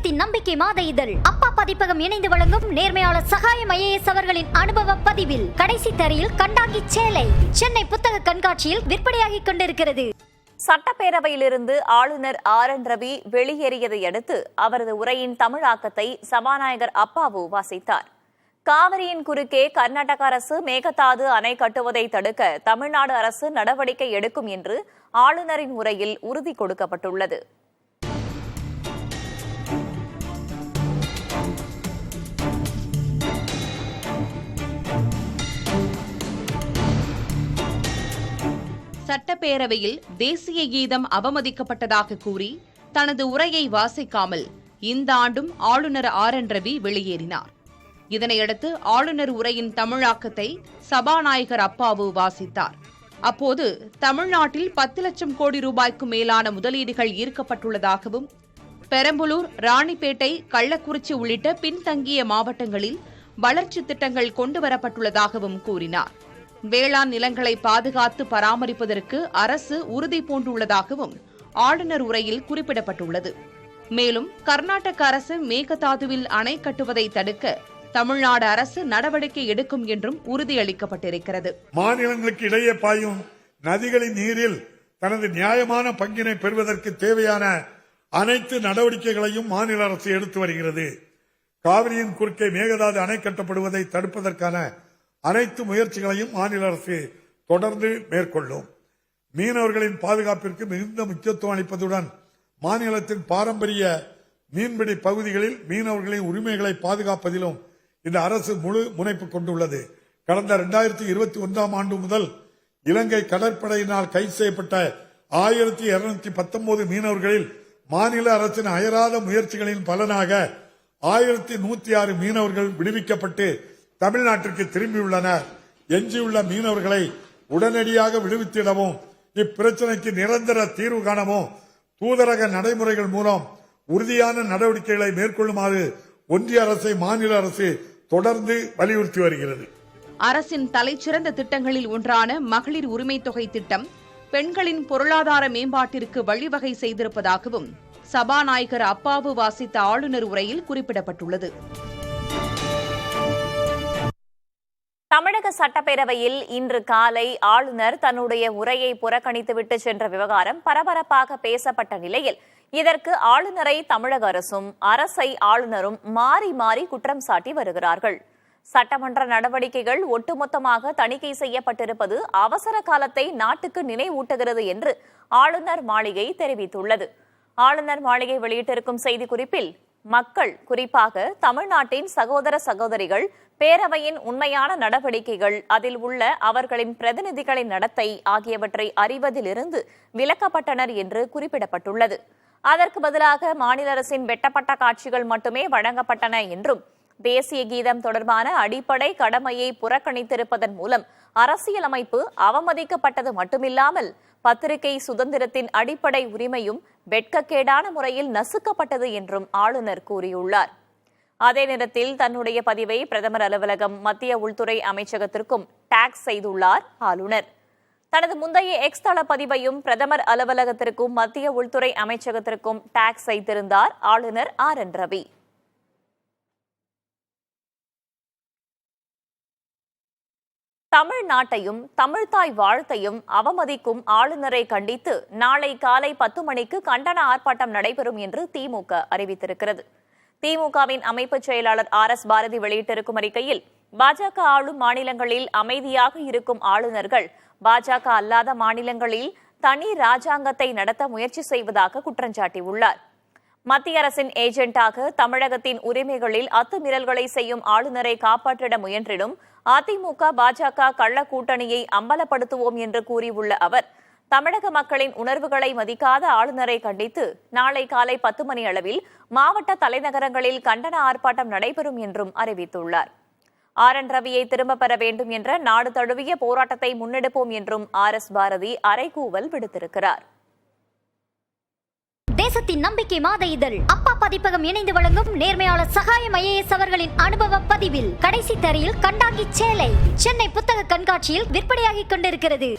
தேசத்தின் நம்பிக்கை மாத இதழ் அப்பா பதிப்பகம் இணைந்து வழங்கும் நேர்மையாளர் சகாயம் IAS அவர்களின் அனுபவ பதிவில் கடைசி தரையில் கண்டாங்கி சேலை சென்னை புத்தக கண்காட்சியில் விற்பனையாகிக் கொண்டிருக்கிறது. சட்டப்பேரவையிலிருந்து ஆளுநர் RN ரவி வெளியேறியதை அடுத்து அவரது உரையின் தமிழாக்கத்தை சபாநாயகர் அப்பாவு வாசித்தார். காவிரியின் குறுக்கே கர்நாடக அரசு மேகதாது அணை கட்டுவதை தடுக்க தமிழ்நாடு அரசு நடவடிக்கை எடுக்கும் என்று ஆளுநரின் உரையில் உறுதி கொடுக்கப்பட்டுள்ளது. சட்டப்பேரவையில் தேசிய கீதம் அவமதிக்கப்பட்டதாக கூறி தனது உரையை வாசிக்காமல் இந்த ஆண்டும் ஆளுநர் RN ரவி வெளியேறினார். இதனையடுத்து ஆளுநர் உரையின் தமிழாக்கத்தை சபாநாயகர் அப்பாவு வாசித்தார். அப்போது தமிழ்நாட்டில் 10 லட்சம் கோடி ரூபாய்க்கு மேலான முதலீடுகள் ஈர்க்கப்பட்டுள்ளதாகவும் பெரம்பலூர், ராணிப்பேட்டை, கள்ளக்குறிச்சி உள்ளிட்ட பின்தங்கிய மாவட்டங்களில் வளர்ச்சி திட்டங்கள் கொண்டுவரப்பட்டுள்ளதாகவும் கூறினார். வேளாண் நிலங்களை பாதுகாத்து பராமரிப்பதற்கு அரசு உறுதி பூண்டுள்ளதாகவும் ஆளுநர் உரையில் குறிப்பிடப்பட்டுள்ளது. மேலும் கர்நாடக அரசு மேகதாதுவில் அணை கட்டுவதை தடுக்க தமிழ்நாடு அரசு நடவடிக்கை எடுக்கும் என்றும் உறுதியளிக்கப்பட்டிருக்கிறது. மாநிலங்களுக்கு இடையே பாயும் நதிகளின் நீரில் தனது நியாயமான பங்கினை பெறுவதற்கு தேவையான அனைத்து நடவடிக்கைகளையும் மாநில அரசு எடுத்து வருகிறது. காவிரியின் குறுக்கே மேகதாது அணை கட்டப்படுவதை தடுப்பதற்கான அனைத்து முயற்சிகளையும் மாநில அரசு தொடர்ந்து மேற்கொள்ளும். மீனவர்களின் பாதுகாப்பிற்கு மிகுந்த முக்கியத்துவம் அளிப்பதுடன் மாநிலத்தின் பாரம்பரிய மீன்பிடி பகுதிகளில் மீனவர்களின் உரிமைகளை பாதுகாப்பதிலும் இந்த அரசு முழு முனைப்பு கொண்டுள்ளது. கடந்த 2021ஆம் ஆண்டு முதல் இலங்கை கடற்படையினால் கைது செய்யப்பட்ட 1219 மீனவர்களில் மாநில அரசின் அயராத முயற்சிகளின் பலனாக 1106 மீனவர்கள் விடுவிக்கப்பட்டு தமிழ்நாட்டிற்கு திரும்பியுள்ளனர். எஞ்சியுள்ள மீனவர்களை உடனடியாக விடுவித்திடவும் இப்பிரச்சினைக்கு நிரந்தர தீர்வு காணவும் தூதரக நடைமுறைகள் மூலம் உறுதியான நடவடிக்கைகளை மேற்கொள்ளுமாறு ஒன்றிய அரசை மாநில அரசு தொடர்ந்து வலியுறுத்தி வருகிறது. அரசின் தலைச்சிறந்த திட்டங்களில் ஒன்றான மகளிர் உரிமை தொகை திட்டம் பெண்களின் பொருளாதார மேம்பாட்டிற்கு வழிவகை செய்திருப்பதாகவும் சபாநாயகர் அப்பாவு வாசித்த ஆளுநர் உரையில் குறிப்பிடப்பட்டுள்ளது. தமிழக சட்டப்பேரவையில் இன்று காலை ஆளுநர் தன்னுடைய உரையை புறக்கணித்துவிட்டு சென்ற விவகாரம் பரபரப்பாக பேசப்பட்ட நிலையில் இதற்கு ஆளுநரை தமிழக அரசும் அரசை ஆளுநரும் மாறி மாறி குற்றம் சாட்டி வருகிறார்கள். சட்டமன்ற நடவடிக்கைகள் ஒட்டுமொத்தமாக தணிக்கை செய்யப்பட்டிருப்பது அவசர காலத்தை நாட்டுக்கு நினைவூட்டுகிறது என்று ஆளுநர் மாளிகை தெரிவித்துள்ளது. ஆளுநர் மாளிகை வெளியிட்டிருக்கும் செய்திக்குறிப்பில் மக்கள், குறிப்பாக தமிழ்நாட்டின் சகோதர சகோதரிகள் பேரவையின் உண்மையான நடவடிக்கைகள், அதில் உள்ள அவர்களின் பிரதிநிதிகளின் நடத்தை ஆகியவற்றை அறிவதிலிருந்து விலக்கப்பட்டனர் என்று குறிப்பிடப்பட்டுள்ளது. அதற்கு பதிலாக மாநில அரசின் வெட்டப்பட்ட காட்சிகள் மட்டுமே வழங்கப்பட்டன என்றும் தேசிய கீதம் தொடர்பான அடிப்படை கடமையை புறக்கணித்திருப்பதன் மூலம் அரசியலமைப்பு அவமதிக்கப்பட்டது மட்டுமில்லாமல் பத்திரிகை சுதந்திரத்தின் அடிப்படை உரிமையும் வெட்கக்கேடான முறையில் நசுக்கப்பட்டது என்றும் ஆளுநர் கூறியுள்ளார். அதே நேரத்தில் தன்னுடைய பதிவை பிரதமர் அலுவலகம், மத்திய உள்துறை அமைச்சகத்திற்கும் டாக் செய்துள்ளார் ஆளுநர். தனது முந்தைய எக்ஸ் தள பதிவையும் பிரதமர் அலுவலகத்திற்கும் மத்திய உள்துறை அமைச்சகத்திற்கும் டாக் செய்திருந்தார் ஆளுநர் RN ரவி. தமிழ்நாட்டையும் தமிழ்தாய் வாழ்த்தையும் அவமதிக்கும் ஆளுநரை கண்டித்து நாளை காலை 10 மணிக்கு கண்டன ஆர்ப்பாட்டம் நடைபெறும் என்று திமுக அறிவித்திருக்கிறது. திமுகவின் அமைப்பு செயலாளர் RS பாரதி வெளியிட்டிருக்கும் அறிக்கையில், பாஜக ஆளும் மாநிலங்களில் அமைதியாக இருக்கும் ஆளுநர்கள் பாஜக அல்லாத மாநிலங்களில் தனி ராஜாங்கத்தை நடத்த முயற்சி செய்வதாக குற்றஞ்சாட்டியுள்ளார். மத்திய அரசின் ஏஜென்டாக தமிழகத்தின் உரிமைகளில் அத்துமீறல்களை செய்யும் ஆளுநரை காப்பாற்றிட முயன்றிடும் அதிமுக பாஜக கள்ள கூட்டணியை அம்பலப்படுத்துவோம் என்று கூறியுள்ள அவர், தமிழக மக்களின் உணர்வுகளை மதிக்காத ஆளுநரை கண்டித்து நாளை காலை 10 மணி அளவில் மாவட்ட தலைநகரங்களில் கண்டன ஆர்ப்பாட்டம் நடைபெறும் என்றும் அறிவித்துள்ளார். RN ரவியை திரும்பப் பெற வேண்டும் என்ற நாடு தழுவிய போராட்டத்தை முன்னெடுப்போம் என்றும் RS பாரதி அறைகூவல் விடுத்திருக்கிறார். தேசத்தின் நம்பிக்கை மாத இதழ் அப்பா பதிப்பகம் இணைந்து வழங்கும் நேர்மையாளர் சகாயம் IAS அவர்களின் அனுபவ பதிவில் கடைசி தரையில் கண்டாங்கி சேலை சென்னை புத்தக கண்காட்சியில் விற்பனையாகிக் கொண்டிருக்கிறது.